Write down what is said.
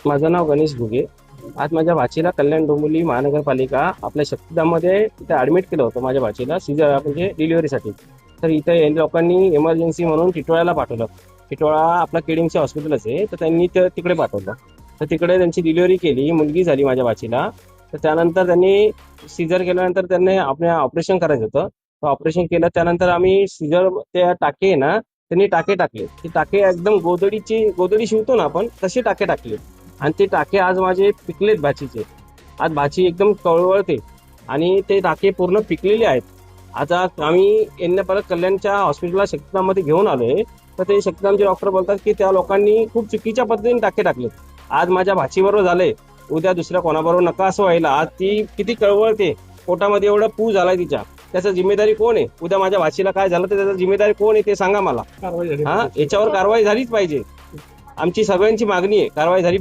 माझं नाव गणेश घुगे. आज माझ्या भाचीला कल्याण डोंबिवली महानगरपालिका आपल्या शक्तिधाममध्ये इथे ॲडमिट केलं होतं. माझ्या भाचीला सीझर म्हणजे डिलिव्हरीसाठी. तर इथे या लोकांनी इमर्जन्सी म्हणून टिटवाळ्याला पाठवलं. टिटवाळा आपला केडिंगचं हॉस्पिटलच आहे, तर त्यांनी तिकडे पाठवलं. तर तिकडे त्यांची डिलिव्हरी केली, मुलगी झाली माझ्या भाचीला. तर त्यानंतर त्यांनी सीझर केल्यानंतर त्यांनी आपल्या ऑपरेशन करायचं होतं. तर ऑपरेशन केलं त्यानंतर आम्ही सीझर त्या टाके आहे ना, त्यांनी टाके टाकले. ते टाके एकदम गोदडी शिवतो ना आपण, तसे टाके टाकले. आणि ते टाके आज माझे पिकलेत भाचीचे. आज भाची एकदम कळवळते आणि ते टाके पूर्ण पिकलेले आहेत. आता आम्ही यांना परत कल्याणच्या हॉस्पिटलला शक्तिधाममध्ये घेऊन आलोय. तर ते शक्तिधामचे डॉक्टर बोलतात की त्या लोकांनी खूप चुकीच्या पद्धतीने टाके टाकलेत. आज माझ्या भाचीबरोबर झालंय, उद्या दुसऱ्या कोणाबरोबर नका असं व्हायला. आज ती किती कळवळते, पोटामध्ये एवढा पू झालाय तिच्या. त्याचा जिम्मेदारी कोण आहे? उद्या माझ्या भाचीला काय झालं तर त्याचा जिम्मेदारी कोण आहे ते सांगा मला. हा, याच्यावर कारवाई झालीच पाहिजे. आमची सगळ्यांची मागणी आहे, कारवाई झाली